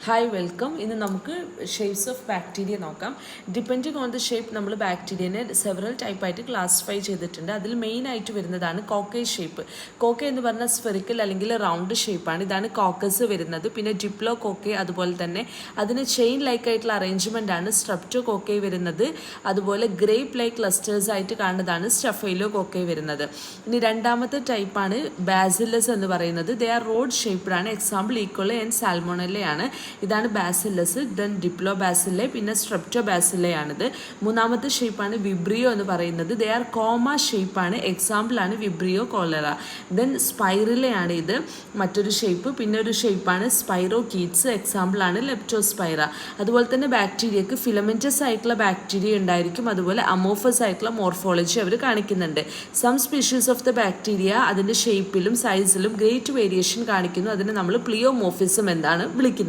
Hi welcome. ഇന്ന് നമുക്ക് shapes of bacteria നോക്കാം. ഡിപ്പെൻഡിങ് ഓൺ ദ ഷേപ്പ് നമ്മൾ ബാക്ടീരിയനെ സെവറൽ ടൈപ്പായിട്ട് ക്ലാസിഫൈ ചെയ്തിട്ടുണ്ട്. അതിൽ മെയിൻ ആയിട്ട് വരുന്നതാണ് കോക്കേ ഷേപ്പ്. കോക്കേ എന്ന് പറഞ്ഞാൽ സ്ഫെറിക്കൽ അല്ലെങ്കിൽ റൗണ്ട് ഷേപ്പാണ്. ഇതാണ് കോക്കസ് വരുന്നത്. പിന്നെ ഡിപ്ലോ കോക്കേ, അതുപോലെ തന്നെ അതിന് ചെയിൻ ലൈക്ക് ആയിട്ടുള്ള അറേഞ്ച്മെൻ്റ് ആണ് സ്ട്രെപ്റ്റോ കോക്കേ വരുന്നത്. അതുപോലെ ഗ്രേപ്പ് ലൈക്ക് ക്ലസ്റ്റേഴ്സ് ആയിട്ട് കാണുന്നതാണ് സ്റ്റഫൈലോ കോക്കേ വരുന്നത്. ഇനി രണ്ടാമത്തെ ടൈപ്പാണ് ബാസില്ലസ് എന്ന് പറയുന്നത്. ദേ ആർ റോഡ് ഷേപ്ഡ് ആണ്. എക്സാമ്പിൾ ഈക്കോളെ ആൻഡ് സാൽമോണല്ലയാണ്. ഇതാണ് ബാസില്ലസ്. ദെൻ ഡിപ്ലോ ബാസിലെ, പിന്നെ സ്ട്രെപ്റ്റോ ബാസിലയാണിത്. മൂന്നാമത്തെ ഷേപ്പാണ് വിബ്രിയോ എന്ന് പറയുന്നത്. ദേ ആർ കോമ ഷേപ്പാണ്. എക്സാമ്പിളാണ് വിബ്രിയോ കോളറ. ദെൻ സ്പൈറിലയാണ് ഇത് മറ്റൊരു ഷേപ്പ്. പിന്നെ ഒരു ഷേപ്പാണ് സ്പൈറോ കീറ്റ്സ്. എക്സാമ്പിളാണ് ലെപ്റ്റോസ്പൈറ. അതുപോലെ തന്നെ ബാക്ടീരിയക്ക് ഫിലമെൻറ്റസ് ആയിട്ടുള്ള ബാക്ടീരിയ ഉണ്ടായിരിക്കും. അതുപോലെ അമോഫസ് ആയിട്ടുള്ള മോർഫോളജി അവർ കാണിക്കുന്നുണ്ട്. Some species of the bacteria അതിൻ്റെ ഷേപ്പിലും സൈസിലും ഗ്രേറ്റ് വേരിയേഷൻ കാണിക്കുന്നു. അതിനെ നമ്മൾ പ്ലിയോമോർഫിസം എന്നാണ് വിളിക്കുന്നത്.